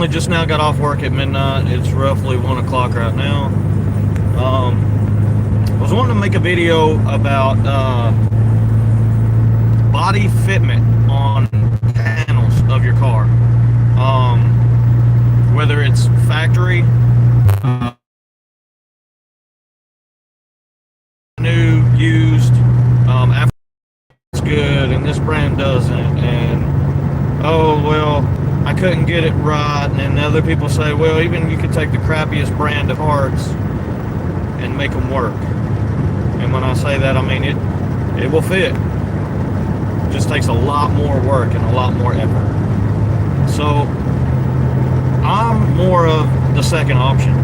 only just now got off work at midnight. It's roughly 1 o'clock right now. I was wanting to make a video about body fitment on panels of your car. Whether it's factory, new, used, after it's good, and this brand doesn't, and oh well, I couldn't get it right, and then other people say, well, even you could take the crappiest brand of parts and make them work. And when I say that, I mean it will fit. It just takes a lot more work and a lot more effort. So I'm more of the second option.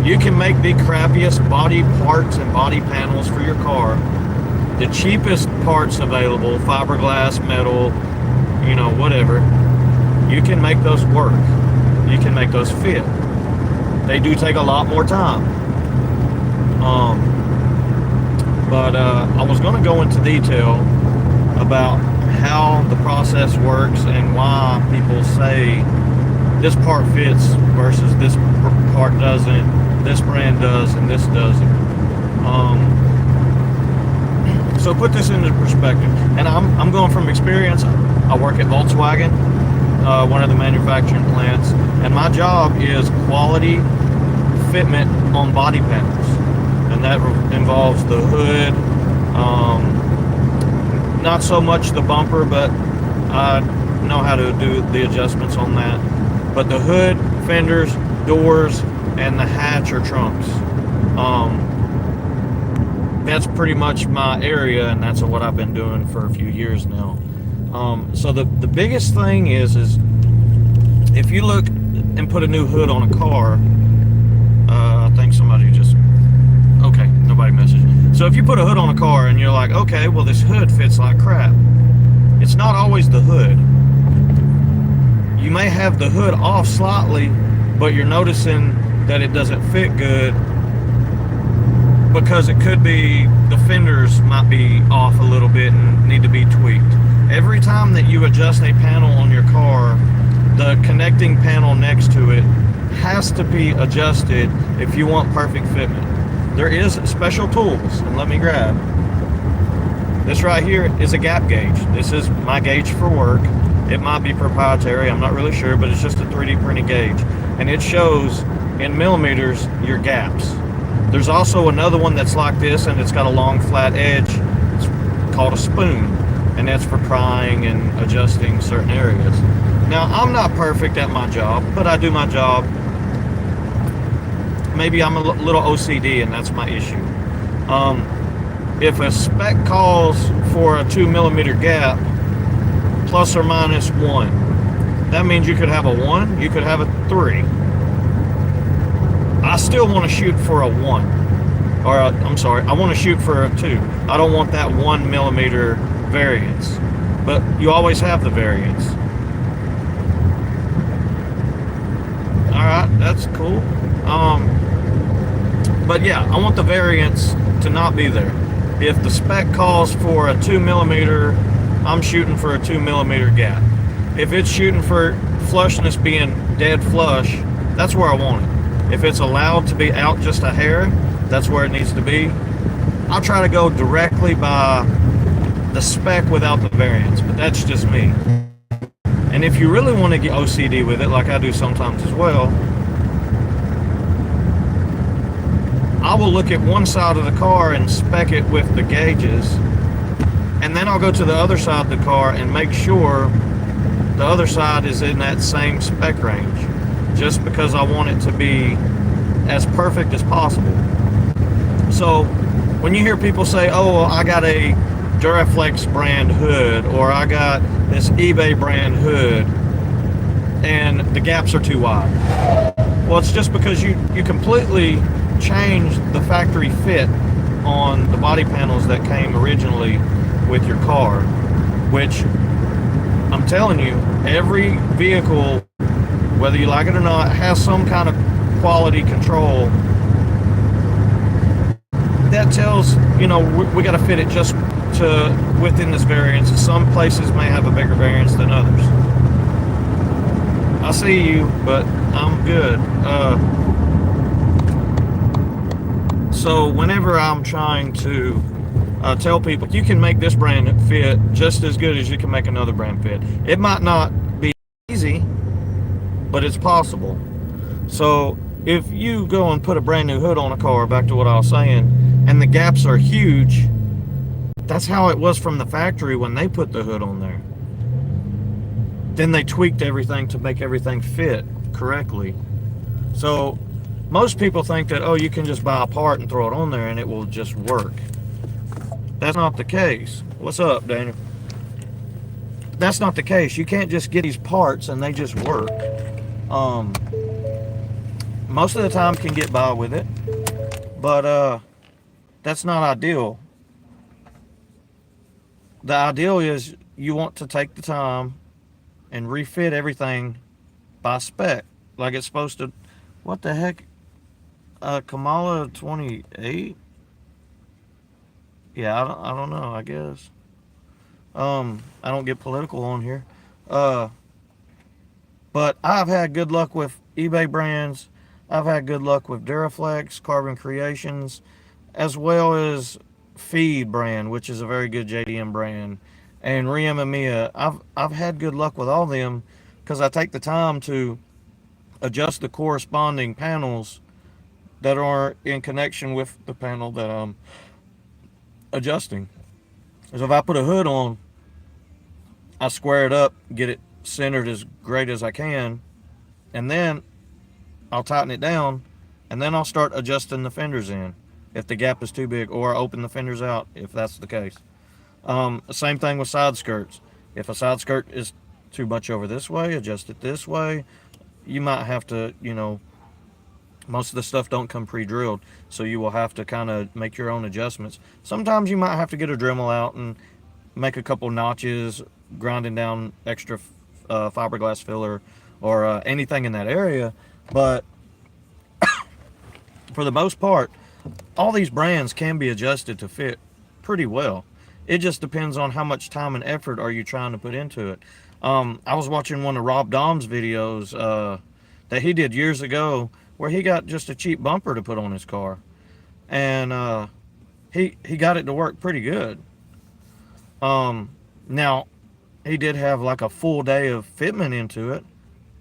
You can make the crappiest body parts and body panels for your car, the cheapest parts available, fiberglass, metal, whatever. You can make those work. You can make those fit. They do take a lot more time. But I was going to go into detail about how the process works and why people say this part fits versus this part doesn't, this brand does and this doesn't. So put this into perspective, and I'm going from experience. I work at Volkswagen, one of the manufacturing plants, and my job is quality fitment on body panels, and that involves the hood, not so much the bumper, but I know how to do the adjustments on that. But the hood, fenders, doors, and the hatch or trunks. That's pretty much my area, and that's what I've been doing for a few years now. So the biggest thing is if you look and put a new hood on a car, I think somebody just, okay, nobody messaged. So if you put a hood on a car and you're like, okay, well this hood fits like crap. It's not always the hood. You may have the hood off slightly, but you're noticing that it doesn't fit good because it could be the fenders might be off a little bit and need to be tweaked. Every time that you adjust a panel on your car, the connecting panel next to it has to be adjusted if you want perfect fitment. There is special tools, and let me grab. This right here is a gap gauge. This is my gauge for work. It might be proprietary, I'm not really sure, but it's just a 3D printed gauge. And it shows in millimeters your gaps. There's also another one that's like this, and it's got a long flat edge. It's called a spoon, and that's for prying and adjusting certain areas. Now, I'm not perfect at my job, but I do my job. Maybe I'm a little OCD, and that's my issue. If a spec calls for a 2 millimeter gap, plus or minus 1. That means you could have a 1, you could have a 3. I still want to shoot for a 1. I want to shoot for a 2. I don't want that 1 millimeter variance. But you always have the variance. Alright, that's cool. But yeah, I want the variance to not be there. If the spec calls for a 2 millimeter, I'm shooting for a 2 millimeter gap. If it's shooting for flushness being dead flush, that's where I want it. If it's allowed to be out just a hair, that's where it needs to be. I'll try to go directly by the spec without the variance, but that's just me. And if you really want to get OCD with it, like I do sometimes as well, I will look at one side of the car and spec it with the gauges, and then I'll go to the other side of the car and make sure the other side is in that same spec range, just because I want it to be as perfect as possible. So when you hear people say, oh, well, I got a Duraflex brand hood, or I got this eBay brand hood, and the gaps are too wide. Well, it's just because you completely changed the factory fit on the body panels that came originally with your car, which I'm telling you, every vehicle, whether you like it or not, has some kind of quality control that tells, we got to fit it just to within this variance. Some places may have a bigger variance than others. I see you, but I'm good. So whenever I'm trying to tell people, you can make this brand fit just as good as you can make another brand fit. It might not be easy, but it's possible. So if you go and put a brand new hood on a car, back to what I was saying, and the gaps are huge, that's how it was from the factory when they put the hood on there. Then they tweaked everything to make everything fit correctly. So most people think that, oh, you can just buy a part and throw it on there and it will just work. That's not the case. What's up, Daniel? That's not the case. You can't just get these parts and they just work. Most of the time can get by with it, but that's not ideal. The ideal is you want to take the time and refit everything by spec, like it's supposed to. What the heck? Kamala 28? Yeah, I don't know, I guess. I don't get political on here. But I've had good luck with eBay brands. I've had good luck with Duraflex, Carbon Creations, as well as Feed brand, which is a very good JDM brand, and Riem and Mia. I've had good luck with all of them because I take the time to adjust the corresponding panels that are in connection with the panel that I'm adjusting. So if I put a hood on, I square it up, get it centered as great as I can, and then I'll tighten it down, and then I'll start adjusting the fenders in if the gap is too big, or open the fenders out if that's the case. Same thing with side skirts. If a side skirt is too much over this way, adjust it this way. You might have to, most of the stuff don't come pre-drilled, so you will have to kind of make your own adjustments. Sometimes you might have to get a Dremel out and make a couple notches, grinding down extra fiberglass filler or anything in that area. But for the most part, all these brands can be adjusted to fit pretty well. It just depends on how much time and effort are you trying to put into it. I was watching one of Rob Dom's videos that he did years ago where he got just a cheap bumper to put on his car. And he got it to work pretty good. Now, he did have like a full day of fitment into it,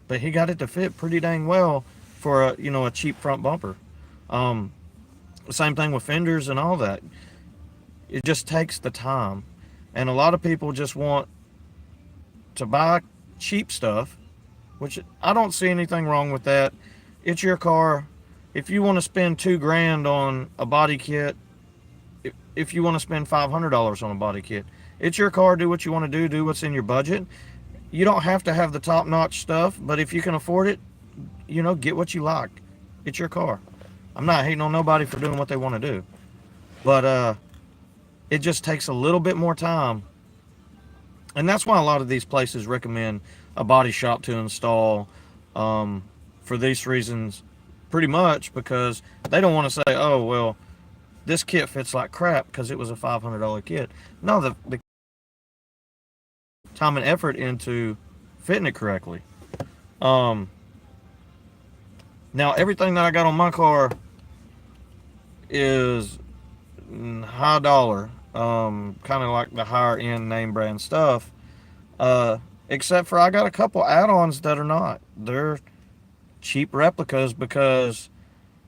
but he got it to fit pretty dang well for a cheap front bumper. Same thing with fenders and all that. It just takes the time. And a lot of people just want to buy cheap stuff, which I don't see anything wrong with that. It's your car. If you want to spend $2,000 on a body kit, if you want to spend $500 on a body kit, it's your car. Do what you want to do what's in your budget. You don't have to have the top-notch stuff, but if you can afford it, get what you like. It's your car. I'm not hating on nobody for doing what they want to do, but it just takes a little bit more time. And that's why a lot of these places recommend a body shop to install for these reasons, pretty much, because they don't want to say, oh, well, this kit fits like crap because it was a $500 kit. No, the time and effort into fitting it correctly. Now, everything that I got on my car is high dollar, kind of like the higher end name brand stuff, except for I got a couple add-ons that are not. They're cheap replicas because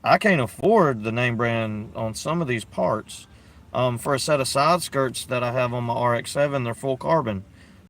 I can't afford the name brand on some of these parts. For a set of side skirts that I have on my RX-7, they're full carbon.